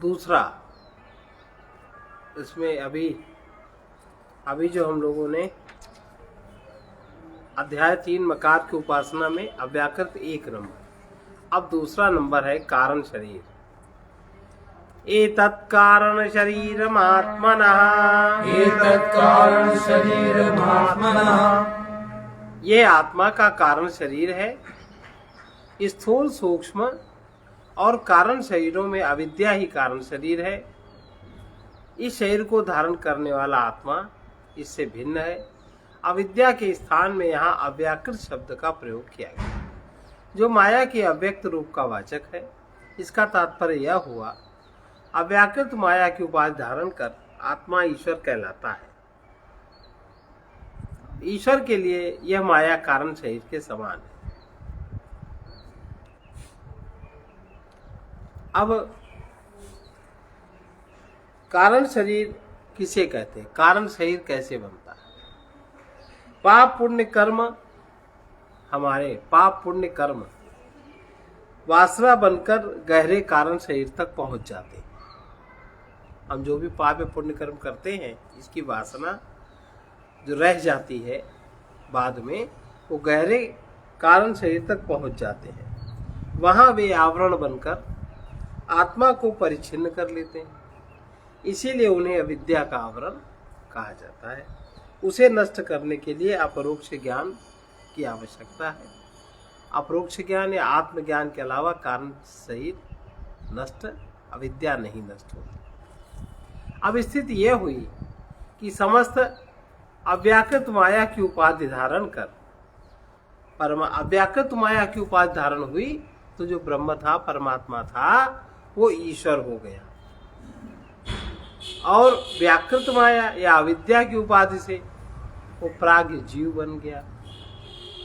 दूसरा इसमें अभी जो हम लोगों ने अध्याय 3 मकार की उपासना में अव्याकृत 1 नंबर, अब दूसरा नंबर है कारण शरीर। एतत् कारण शरीरमात्मनः, एतत् कारण शरीरमात्मनः, ये आत्मा का कारण शरीर है। स्थूल सूक्ष्म और कारण शरीरों में अविद्या ही कारण शरीर है। इस शरीर को धारण करने वाला आत्मा इससे भिन्न है। अविद्या के स्थान में यहाँ अव्याकृत शब्द का प्रयोग किया गया, जो माया के अव्यक्त रूप का वाचक है। इसका तात्पर्य यह हुआ, अव्याकृत माया की उपाधि धारण कर आत्मा ईश्वर कहलाता है। ईश्वर के लिए यह माया कारण शरीर के समान है। अब कारण शरीर किसे कहते हैं, कारण शरीर कैसे बनता है? पाप पुण्य कर्म, हमारे पाप पुण्य कर्म वासना बनकर गहरे कारण शरीर तक पहुंच जाते हैं। हम जो भी पाप पुण्य कर्म करते हैं, इसकी वासना जो रह जाती है बाद में, वो गहरे कारण शरीर तक पहुंच जाते हैं। वहां वे आवरण बनकर आत्मा को परिच्छिन्न कर लेते हैं। इसीलिए उन्हें अविद्या का आवरण कहा जाता है। उसे नष्ट करने के लिए अपरोक्ष ज्ञान की आवश्यकता है। अपरोक्ष ज्ञान या आत्मज्ञान के अलावा कारण शरीर नष्ट, अविद्या नहीं नष्ट होती। अब स्थिति यह हुई कि समस्त अव्याकृत माया की उपाधि धारण कर अव्याकृत माया की उपाधि धारण हुई, तो जो ब्रह्म था, परमात्मा था, वो ईश्वर हो गया। और व्याकृत माया या अविद्या की उपाधि से वो प्राज्ञ जीव बन गया।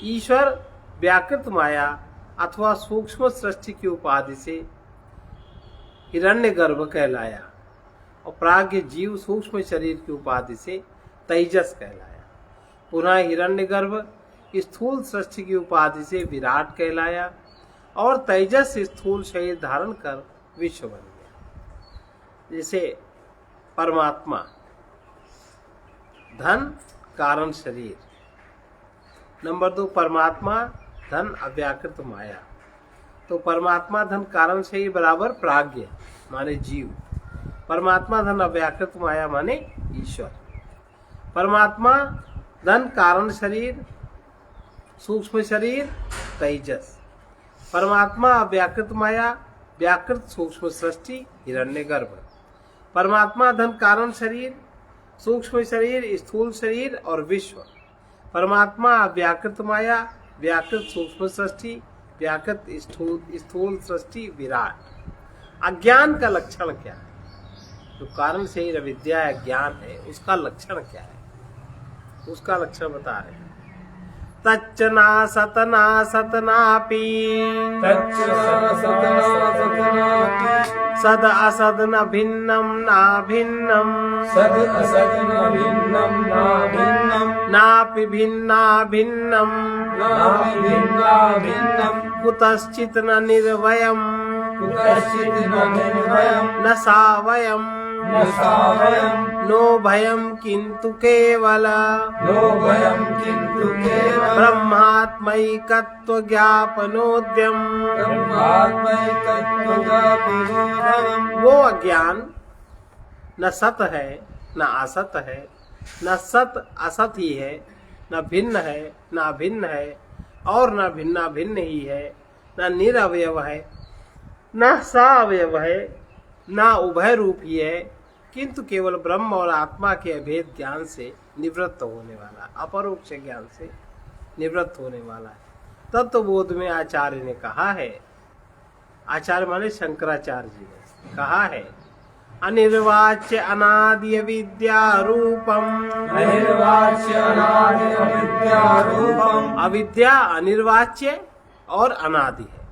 ईश्वर व्याकृत माया अथवा सूक्ष्म सृष्टि की उपाधि से हिरण्यगर्भ कहलाया, और प्राज्ञ जीव सूक्ष्म शरीर की उपाधि से तेजस कहलाया। पुनः हिरण्यगर्भ स्थूल सृष्टि की उपाधि से विराट कहलाया, और तेजस स्थूल शरीर धारण कर विश्व बन गया। जैसे परमात्मा धन कारण शरीर, नंबर 2 परमात्मा धन अव्याकृत माया। तो परमात्मा धन कारण शरीर बराबर प्राज्ञ माने जीव, परमात्मा धन अव्याकृत माया माने ईश्वर। परमात्मा धन कारण शरीर सूक्ष्म शरीर तेजस, परमात्मा अव्याकृत माया व्याकृत सूक्ष्म सृष्टि हिरण्यगर्भ। परमात्मा धन कारण शरीर सूक्ष्म शरीर स्थूल शरीर और विश्व। परमात्मा व्याकृत माया व्याकृत सूक्ष्म सृष्टि व्याकृत स्थूल सृष्टि विराट। अज्ञान का लक्षण क्या है? जो कारण शरीर अविद्या या ज्ञान है, उसका लक्षण क्या है? उसका लक्षण बता रहे हैं। तच्च नासत नापि सद असद न भिन्नम ना भिन्नम सद असद न भिन्नम ना भिन्नम नापि भिन्ना भिन्नम नापि भिन्ना भिन्नम कुतश्चित् न निर्वयम् कुतश्चित् न निर्वयम् न सावयम् न सावयम् नो भयम् किन्तु केवल नो भयम् किन्तु केवलम् ब्रह्मात्मैकत्व ज्ञापनोद्यम्। ब्रह्मात्मैकत्वज्ञापनोद्यम्। वो अज्ञान न सत है न असत है, न सत असत ही है, न भिन्न है न अभिन्न है, और न भिन्ना भिन्न ही है, न निरवयव है न सावयव है, न उभय रूप ही है, किंतु केवल ब्रह्म और आत्मा के अभेद ज्ञान से निवृत्त होने वाला, अपरोक्ष ज्ञान से निवृत्त होने वाला है। तत्वबोध में आचार्य ने कहा है, आचार्य माने शंकराचार्य जी ने कहा है, अनिर्वाच्य अनादि विद्या रूपम। अनिर्वाच्य अनादि अविद्या रूपम। अविद्या अनिर्वाच्य और अनादि है।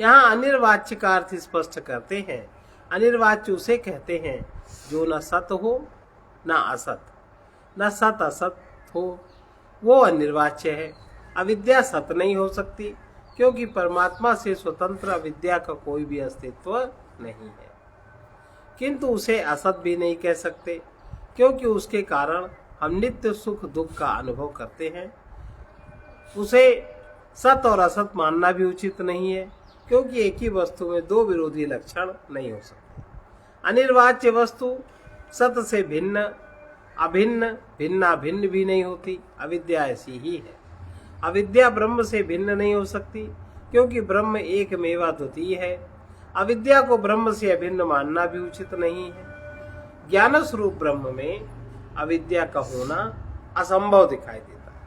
यहाँ अनिर्वाच्य का अर्थ स्पष्ट करते हैं। अनिर्वाच्य उसे कहते हैं जो न सत हो न असत, न सत असत हो, वो अनिर्वाच्य है। अविद्या सत नहीं हो सकती, क्योंकि परमात्मा से स्वतंत्र अविद्या का कोई भी अस्तित्व नहीं है। किंतु उसे असत भी नहीं कह सकते, क्योंकि उसके कारण हम नित्य सुख दुख का अनुभव करते हैं। उसे सत और असत मानना भी उचित नहीं है, क्योंकि एक ही वस्तु में दो विरोधी लक्षण नहीं हो सकते। अनिर्वाच्य वस्तु सत से भिन्न अभिन्न भिन्ना भिन्न भी नहीं होती। अविद्या ऐसी ही है। अविद्या ब्रह्म से भिन्न नहीं हो सकती, क्योंकि ब्रह्म एक मेवा द्वितीय है। अविद्या को ब्रह्म से अभिन्न मानना भी उचित नहीं है। ज्ञान स्वरूप ब्रह्म में अविद्या का होना असंभव दिखाई देता है।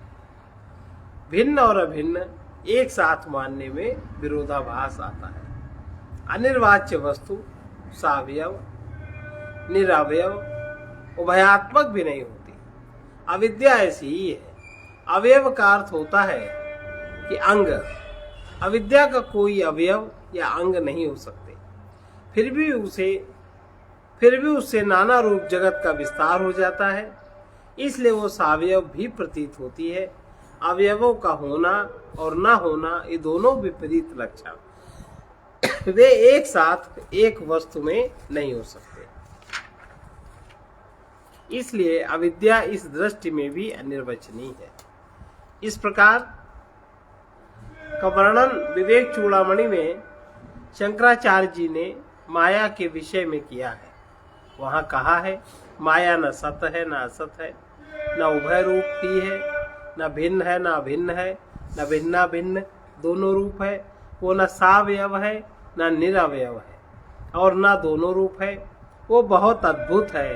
भिन्न और अभिन्न एक साथ मानने में विरोधाभास आता है। अनिर्वाच्य वस्तु सावयव निरवयव उभयात्मक भी नहीं होती। अविद्या ऐसी ही है। अवयव का अर्थ होता है कि अंग। अविद्या का कोई अवयव या अंग नहीं हो सकते। फिर भी उससे नाना रूप जगत का विस्तार हो जाता है, इसलिए वो सावयव भी प्रतीत होती है। अवयवों का होना और न होना ये दोनों विपरीत लक्षण वे एक साथ एक वस्तु में नहीं हो सकते। इसलिए अविद्या इस दृष्टि में भी अनिर्वचनीय है। इस प्रकार का वर्णन विवेक चूड़ामणि में शंकराचार्य जी ने माया के विषय में किया है। वहां कहा है, माया न सत है न असत है, न उभय रूप ही है, न भिन्न है न अभिन्न है, न भिन्ना भिन्न दोनों रूप है। वो न सावयव है न निरवयव है, और न दोनों रूप है। वो बहुत अद्भुत है,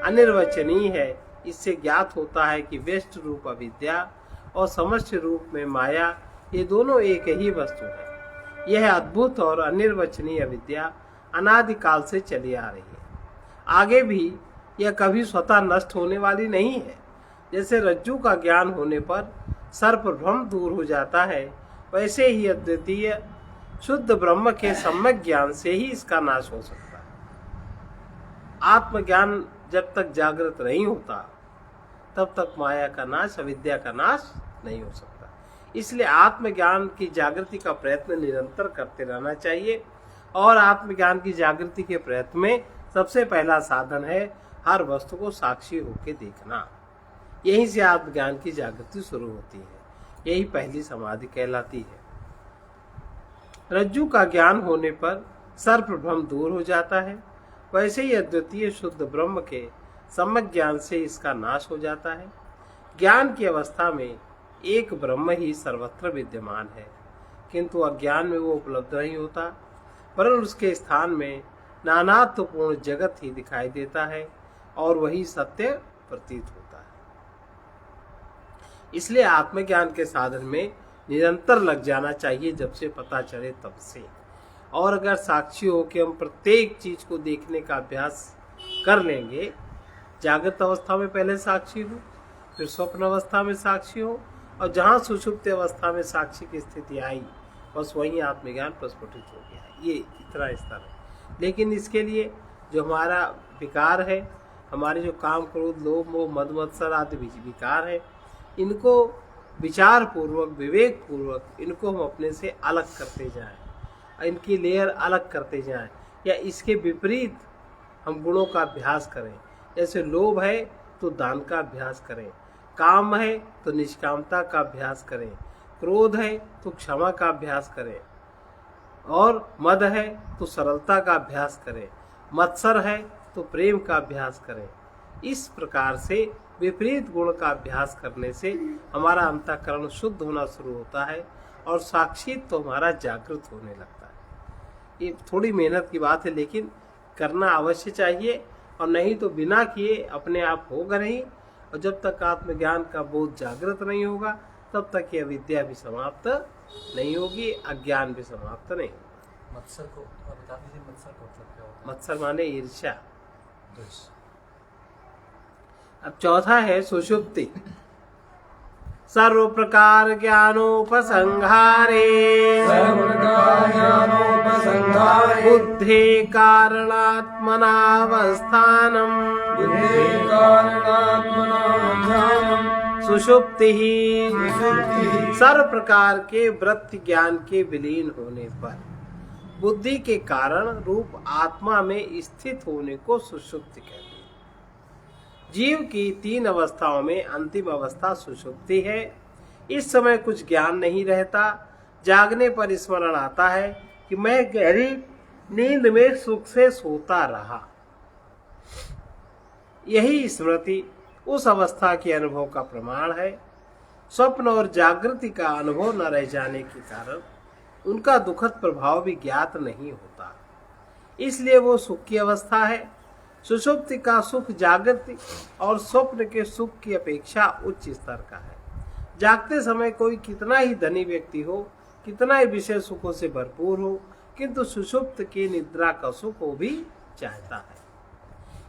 अनिर्वचनीय है। इससे ज्ञात होता है कि व्यष्ट रूप अविद्या और समष्टि रूप में माया ये दोनों एक ही वस्तु है। यह अद्भुत और अनिर्वचनीय अविद्या अनादिकाल से चली आ रही है। आगे भी यह कभी स्वतः नष्ट होने वाली नहीं है। जैसे रज्जु का ज्ञान होने पर सर्प भ्रम दूर हो जाता है, वैसे ही अद्वितीय शुद्ध ब्रह्म के सम्यक ज्ञान से ही इसका नाश हो सकता है। आत्मज्ञान जब तक जागृत नहीं होता तब तक माया का नाश, अविद्या का नाश नहीं हो सकता। इसलिए आत्मज्ञान की जागृति का प्रयत्न निरंतर करते रहना चाहिए। और आत्मज्ञान की जागृति के प्रयत्न में सबसे पहला साधन है हर वस्तु को साक्षी होकर देखना। यहीं से आत्मज्ञान की जागृति शुरू होती है। यही पहली समाधि कहलाती है। रज्जु का ज्ञान होने पर सर्प भ्रम दूर हो जाता है, वैसे ही अद्वितीय शुद्ध ब्रह्म के सम्यक ज्ञान से इसका नाश हो जाता है। ज्ञान की अवस्था में एक ब्रह्म ही सर्वत्र विद्यमान है, किंतु अज्ञान में वो उपलब्ध नहीं होता, परंतु उसके स्थान में नानात्वपूर्ण जगत ही दिखाई देता है और वही सत्य प्रतीत होता है। इसलिए आत्मज्ञान के साधन में निरंतर लग जाना चाहिए, जब से पता चले तब से। और अगर साक्षी हो कि हम प्रत्येक चीज को देखने का अभ्यास कर लेंगे, जागृत अवस्था में पहले साक्षी हो, फिर स्वप्न अवस्था में साक्षी हो, और जहाँ सुषुप्त अवस्था में साक्षी की स्थिति आई, बस वही आत्मज्ञान प्रस्फुटित हो गया। ये इतना स्तर है। लेकिन इसके लिए जो हमारा विकार है, हमारे जो काम क्रोध लोभ मोह मद मत्सर आदि विकार है, इनको विचार पूर्वक विवेक पूर्वक इनको हम अपने से अलग करते जाएं, इनकी लेयर अलग करते जाएं, या इसके विपरीत हम गुणों का अभ्यास करें। जैसे लोभ है तो दान का अभ्यास करें, काम है तो निष्कामता का अभ्यास करें, क्रोध है तो क्षमा का अभ्यास करें, और मद है तो सरलता का अभ्यास करें, मत्सर है तो प्रेम का अभ्यास करें। इस प्रकार से विपरीत गुण का अभ्यास करने से हमारा अंतःकरण शुद्ध होना शुरू होता है और साक्षित तो हमारा जागृत होने लगता है। ये थोड़ी मेहनत की बात है, लेकिन करना अवश्य चाहिए, और नहीं तो बिना किए अपने आप होगा नहीं। और जब तक आत्मज्ञान का बोध जागृत नहीं होगा तब तक ये विद्या भी समाप्त नहीं होगी, अज्ञान भी समाप्त नहीं होगा। मत्सर को बता दीजिए, मत्सर को मतलब क्या होता है? मत्सर माने ईर्ष्या। अब चौथा है सुषुप्ति। सर्व प्रकार ज्ञानोपसंहारे बुद्धि कारणात्मनावस्थानम् सुषुप्ति ही सर्व प्रकार के वृत्ति ज्ञान के विलीन होने पर बुद्धि के कारण रूप आत्मा में स्थित होने को सुषुप्ति कहते हैं। जीव की 3 अवस्थाओं में अंतिम अवस्था सुषुप्ति है। इस समय कुछ ज्ञान नहीं रहता। जागने पर स्मरण आता है कि मैं गहरी नींद में सुख से सोता रहा। यही स्मृति उस अवस्था के अनुभव का प्रमाण है। स्वप्न और जागृति का अनुभव न रह जाने के कारण उनका दुखद प्रभाव भी ज्ञात नहीं होता, इसलिए वो सुख की अवस्था है। सुषुप्ति का सुख जागृति और स्वप्न के सुख की अपेक्षा उच्च स्तर का है। जागते समय कोई कितना ही धनी व्यक्ति हो, कितना ही विषय सुखों से भरपूर हो, किंतु सुषुप्त की निद्रा का सुख वो भी चाहता है।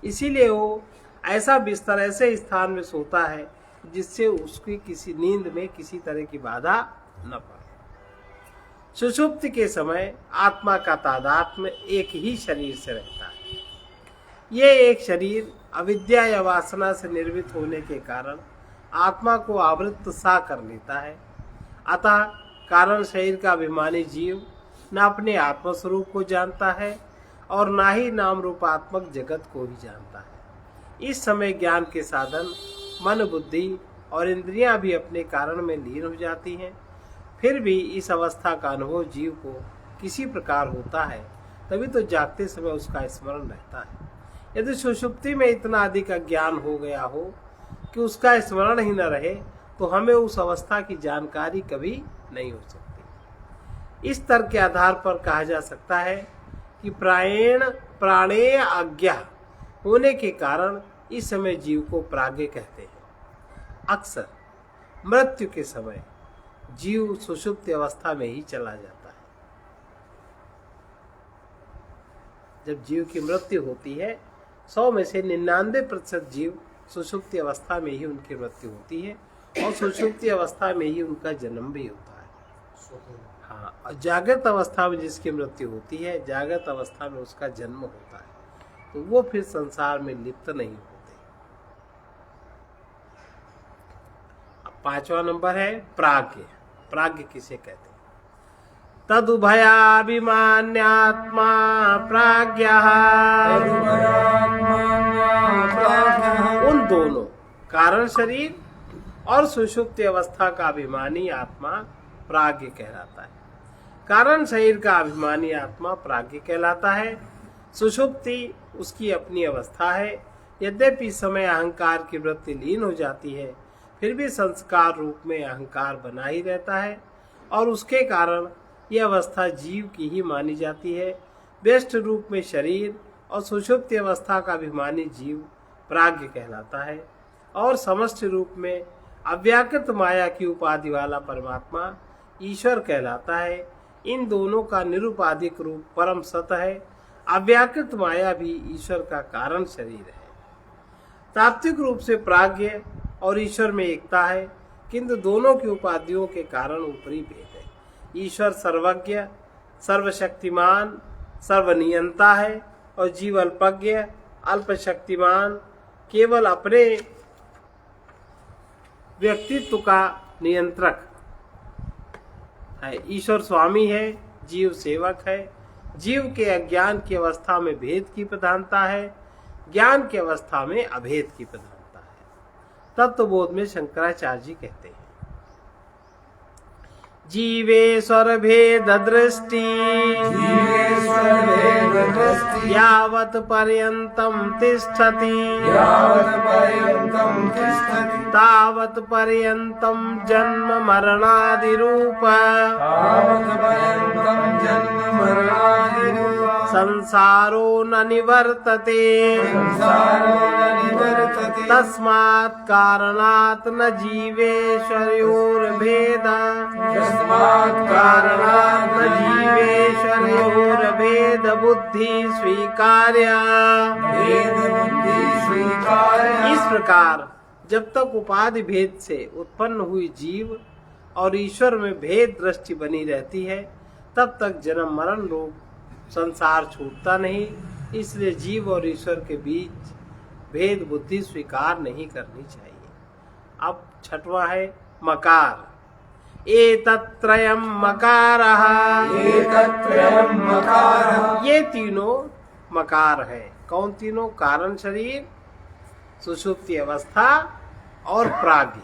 इसीलिए वो ऐसा बिस्तर, ऐसे स्थान में सोता है जिससे उसकी किसी नींद में किसी तरह की बाधा न पड़े। सुषुप्ति के समय आत्मा का तादात्म्य एक ही शरीर से रहता है। ये एक शरीर अविद्या या वासना से निर्मित होने के कारण आत्मा को आवृत्त सा कर लेता है। अतः कारण शरीर का अभिमानी जीव न अपने आत्मस्वरूप को जानता है और न ही नाम रूपात्मक जगत को ही जानता है। इस समय ज्ञान के साधन मन, बुद्धि और इंद्रियां भी अपने कारण में लीन हो जाती हैं। फिर भी इस अवस्था का अनुभव जीव को किसी प्रकार होता है, तभी तो जागते समय उसका स्मरण रहता है। यदि सुषुप्ति में इतना अधिक अज्ञान हो गया हो कि उसका स्मरण ही न रहे, तो हमें उस अवस्था की जानकारी कभी नहीं हो सकती। इस तर्क के आधार पर कहा जा सकता है कि प्राणेय आज्ञा होने के कारण इस समय जीव को प्राज्ञ कहते हैं। अक्सर मृत्यु के समय जीव सुषुप्त अवस्था में ही चला जाता है। जब जीव की मृत्यु होती है, 100 में से 99% जीव सुषुप्ति अवस्था में ही उनकी मृत्यु होती है और सुषुप्ति अवस्था में ही उनका जन्म भी होता है। हाँ, और जागृत अवस्था में जिसकी मृत्यु होती है, जागृत अवस्था में उसका जन्म होता है, तो वो फिर संसार में लिप्त नहीं होते। 5वां नंबर है प्राज्ञ। प्राज्ञ किसे कहते हैं? तदुभयाभिमान्यात्मा प्राज्ञः। उन दोनों कारण शरीर और सुषुप्ति अवस्था का अभिमानी आत्मा प्राज्ञ कहलाता है। कारण शरीर का अभिमानी आत्मा प्राज्ञ कहलाता है। सुषुप्ति उसकी अपनी अवस्था है। यद्यपि इस समय अहंकार की वृत्ति लीन हो जाती है, फिर भी संस्कार रूप में अहंकार बना ही रहता है और उसके कारण यह अवस्था जीव की ही मानी जाती है। व्यष्ट रूप में शरीर और सुषुप्ति अवस्था का अभिमानी जीव प्राज्ञ कहलाता है और समष्टि रूप में अव्याकृत माया की उपाधि वाला परमात्मा ईश्वर कहलाता है। इन दोनों का निरुपाधिक रूप परम सत्य है। अव्याकृत माया भी ईश्वर का कारण शरीर है। तात्विक रूप से प्राज्ञ और ईश्वर में एकता है, किंतु दोनों की उपाधियों के कारण ऊपरी भेद है। ईश्वर सर्वज्ञ, सर्वशक्तिमान, सर्वनियंता है और जीव अल्पज्ञ, अल्पशक्तिमान, केवल अपने व्यक्तित्व का नियंत्रक है। ईश्वर स्वामी है, जीव सेवक है। जीव के अज्ञान की अवस्था में भेद की प्रधानता है, ज्ञान की अवस्था में अभेद की प्रधानता है। तत्वबोध में शंकराचार्य जी कहते हैं, जीवेश्वर भेद दृष्टि यावत् पर्यन्तं तिष्ठति तावत् पर्यन्तं जन्म मरणादि रूप संसारो न निवर्तते तस्मात् कारणात् न जीवेश्वरयोर्भेद कारणात् न जीवेश्वरयोर्भेद बुद्धि स्वीकार्य। इस प्रकार जब तक उपाधि भेद से उत्पन्न हुई जीव और ईश्वर में भेद दृष्टि बनी रहती है, तब तक जन्म मरण रूप संसार छूटता नहीं। इसलिए जीव और ईश्वर के बीच भेद बुद्धि स्वीकार नहीं करनी चाहिए। अब 6वां है मकार। एतत्त्रयं मकारः, एतत्त्रयं मकारः। ये तीनों मकार है। कौन तीनों? कारण शरीर, सुषुप्ति अवस्था और प्राज्ञ।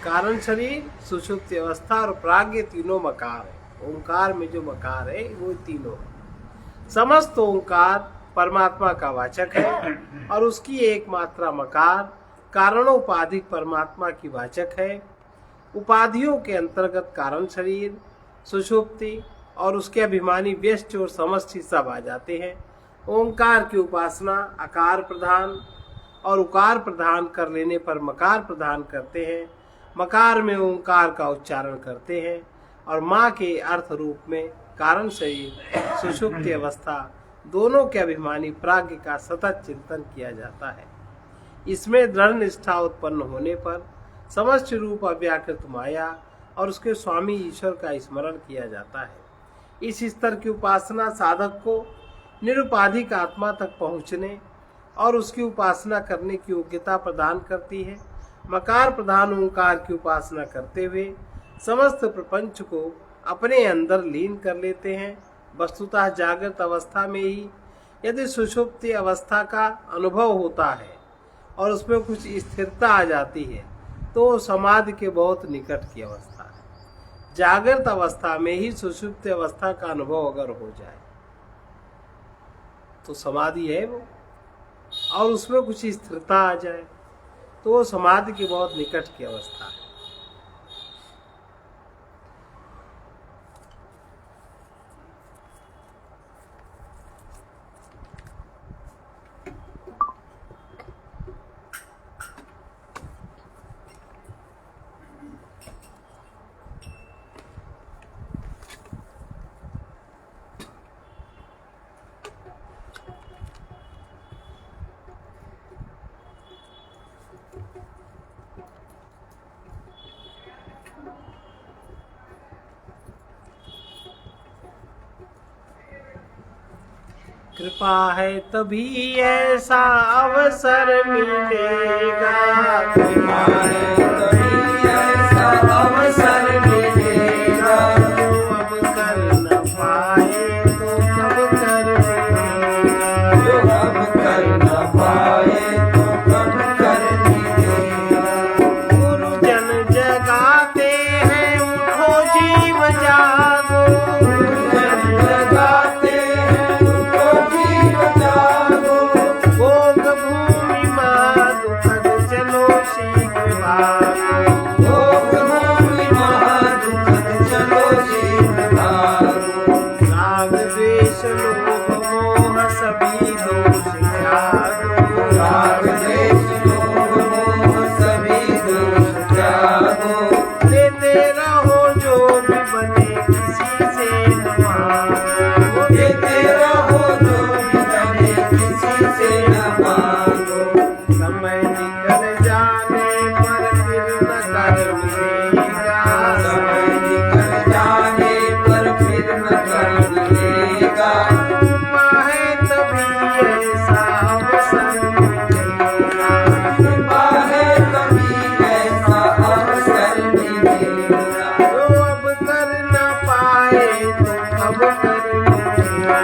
कारण शरीर, सुषुप्ति अवस्था और प्राज्ञ तीनों मकार है। ओंकार में जो मकार है वो तीनों है। समस्त ओंकार परमात्मा का वाचक है और उसकी एक मात्रा मकार कारणोपाधिक परमात्मा की वाचक है। उपाधियों के अंतर्गत कारण शरीर, सुषुप्ति और उसके अभिमानी व्यष्टि और समष्टि सब आ जाते हैं। ओंकार की उपासना आकार प्रधान और उकार प्रधान कर लेने पर मकार प्रधान करते हैं। मकार में ओंकार का उच्चारण करते हैं और माँ के अर्थ रूप में कारण शरीर, सुषुप्ति अवस्था दोनों के अभिमानी प्राज्ञ का सतत चिंतन किया जाता है। इसमें दृढ़ निष्ठा उत्पन्न होने पर समष्टि रूप अव्याकृत माया और उसके स्वामी ईश्वर का स्मरण किया जाता है। इस स्तर की उपासना साधक को निरुपाधिक आत्मा तक पहुँचने और उसकी उपासना करने की योग्यता प्रदान करती है। मकार प्रधान ओंकार की उपासना करते हुए समस्त प्रपंच को अपने अंदर लीन कर लेते हैं। वस्तुतः जागृत अवस्था में ही यदि सुषुप्ति अवस्था का अनुभव होता है और उसमें कुछ स्थिरता आ जाती है तो समाधि के बहुत निकट की अवस्था है। जागृत अवस्था में ही सुषुप्ति अवस्था का अनुभव अगर हो जाए तो समाधि है वो, और उसमें कुछ स्थिरता आ जाए तो वो समाधि के बहुत निकट की अवस्था है। कृपा है तभी ऐसा अवसर मिलेगा, कृपा है तभी ऐसा अवसर मिलेगा। जो अब कर न पाए तो कब कर मिलेगा, जो अब कर न पाए तो कब कर मिलेगा। गुरुजन जगाते हैं उठो जीव जागो, गुरुजन जगाते हैं उनको जीव जागो। भोग भूमि माँ दुखद चलो शीघ्र भागो, भोग भूमि महादुखद चलो शीघ्र भागो। राग द्वेष लोभ मोह सभी दोष त्यागो, राग द्वेष लोभ मोह सभी दोष त्यागो। देते रहो जो भी बने किसी से न मांगो, देते रहो जो भी बने किसी से न मांगो। समय निकल जाने पर फिर न कर मिलेगा, समय निकल जाने पर फिर न कर मिलेगा। कृपा है तभी ऐसा अवसर मिलेगा, कृपा है तभी ऐसा अवसर मिलेगा। जो अब कर न पाए तो अब कर मिलेगा,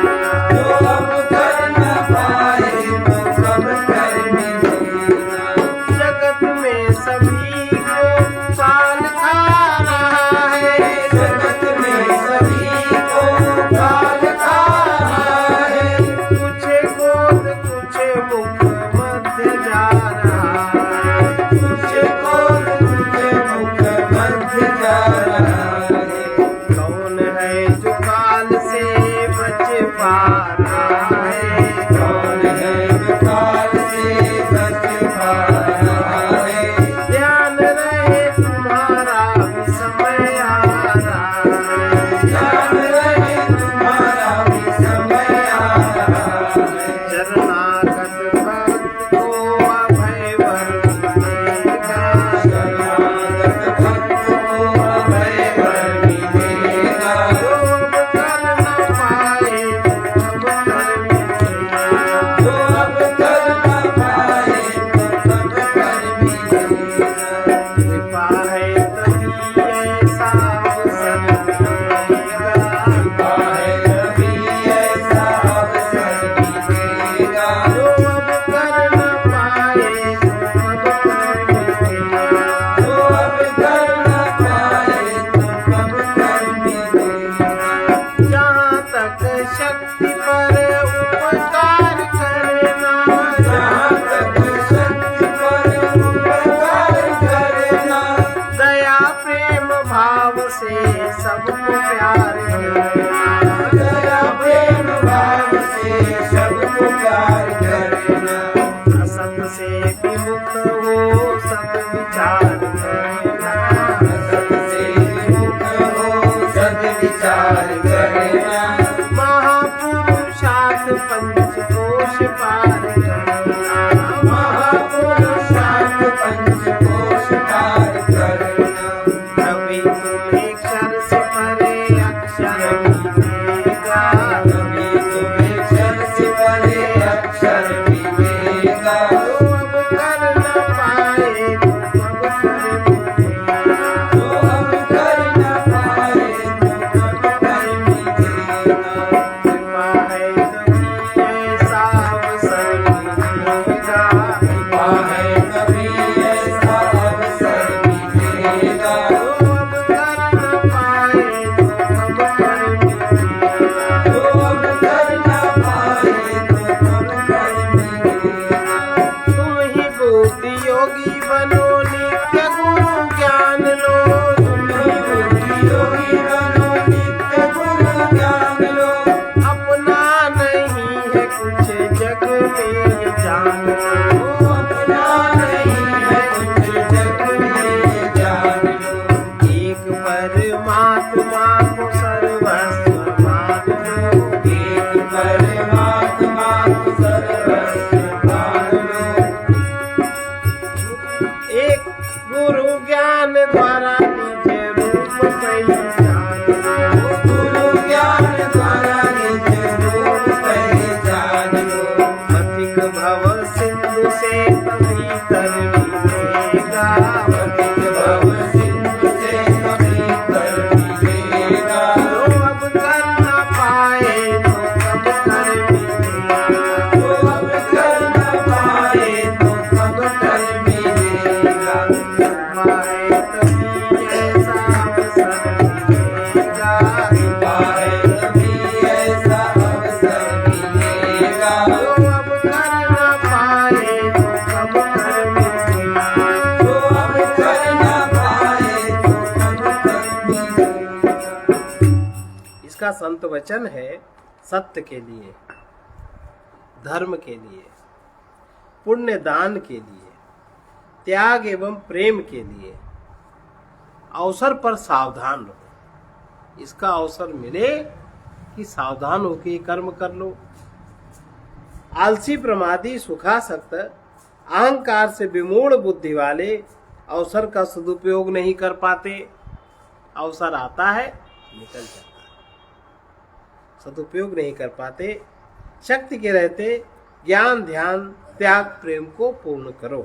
जो अब कर न पाए तो कब कर मिलेगा। जगत में सभी को पाल खा रहा है, जगत में सभी को काल खा रहा है। तुझे गोद तुझे मुख मध्य जा रहा है, तुझे कौन तुझे मुख मध्य जा रहा है। कौन है जो काल से बच पा रहा है, कौन है जो काल से बच पा रहा है। ध्यान रहे तुम्हारा भी समय आ रहा है, ध्यान रहे तुम्हारा भी समय आ रहा है। शरणागत भक्त को अभय वर मिलेगा, शरणागत भक्त को अभय वर मिलेगा। जो अब कर न पाए तो अब कर शक्ति पर उपकार करना, जहाँ तक शक्ति पर उपकार करना, दया प्रेम भाव से सबको प्यार करना, दया प्रेम भाव से सबको प्यार करना, असत से विमुक्त हो सत विचार करना, असत से मुक्त हो सद्विचार करना, महापुरुषार्थ पंचकोश पार करना, महापुरुषार्थ पंचकोश पार करना, कभी तुम्हें अक्षर से परे अक्षर मिलेगा, कभी तुम्हें अक्षर से परे अक्षर मिलेगा, जो अब कर न पाए तो अब कर मिलेगा, जो अब कर न पाए तो अब कर मिलेगा, कृपा है कभी ऐसा अवसर मिलेगा, कृपा है कभी ऐसा अवसर मिलेगा, जो अब कर न पाए तो अब कर मिलेगा, जो अब कर न पाए तो अब कर मिलेगा, तुम ही बुद्धि योगी बनो नित्य गुरु ज्ञान लो, तुम ही बुद्धि योगी बनो नित्य गुरु ज्ञान लो, अपना नहीं है कुछ जग में ये जान लो, अपना नहीं है कुछ जग में जान लो, एक परमात्मा को सर्वस्व मान लो, एक परमात्मा को सर्वस्व मान लो, एक गुरु ज्ञान द्वारा निज रूप पहचान लो, गुरु ज्ञान द्वारा निज रूप पहचान लो, अधिक भव सिंधु से कभी तर मिलेगा, अधिक भव सिंधु से कभी तर मिलेगा, जो अब कर न पाए तो कब कर मिलेगा, जो अब कर न पाए तो कब कर मिलेगा, कृपा है कभी ऐसा अवसर मिलेगा, कृपा है कभी ऐसा अवसर मिलेगा, जो अब कर न पाए तो कब कर मिलेगा, जो अब कर न पाए तो कब कर मिलेगा। इसका संत वचन है सत्य के लिए, धर्म के लिए, पुण्य दान के लिए, त्याग एवं प्रेम के लिए अवसर पर सावधान रहो। इसका अवसर मिले कि सावधान होकर कर्म कर लो। आलसी प्रमादी सुखासक्त अहंकार से विमूढ़ बुद्धि वाले अवसर का सदुपयोग नहीं कर पाते। अवसर आता है निकल जाता है, सदुपयोग नहीं कर पाते। शक्ति के रहते ज्ञान ध्यान त्याग प्रेम को पूर्ण करो।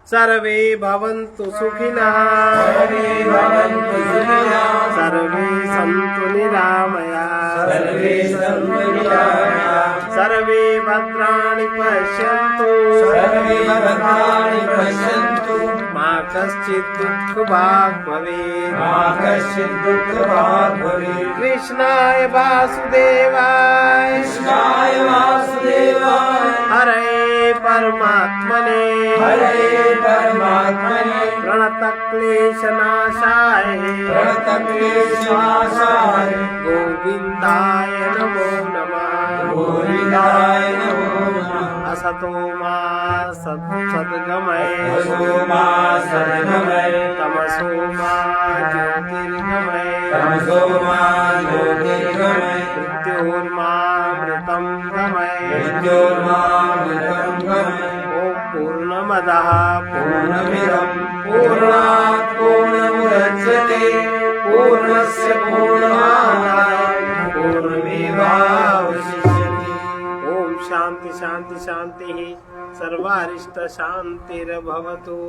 सर्वे भवन्तु सुखिनः, सर्वे भवन्तु सुखिनः, सर्वे सन्तु निरामयाः, सर्वे सन्तु निरामयाः, सर्वे भद्राणि पश्यन्तु, सर्वे भद्राणि पश्यन्तु, मा कश्चित् दुःखभाग् भवेत्। मा कश्चित् दुःखभाग् भवेत्। कृष्णाय वासुदेवाय कृष्णाय वासुदेवाय हरे परमात्मने हरे परमात्मने प्रणतक्लेशनाशाय प्रणतक्लेशनाशाय गोविन्दाय नमो नमः। गोविन्दाय नमो नमः। असतो मा सद्गमय, असतो मा सद्गमय, तमसो मा ज्योतिर्गमय, तमसो मा ज्योतिर्गमय, मृत्योर्मामृतं गमय। मृत्योर्मामृतं गमय। ॐ पूर्णमदः पूर्णमिदं पूर्णात् पूर्णमुदच्यते पूर्णस्य पूर्णमादाय पूर्णमेवावशिष्यते। ओम शांति शांति शांति सर्वारिष्ट शांतिर्भवतु।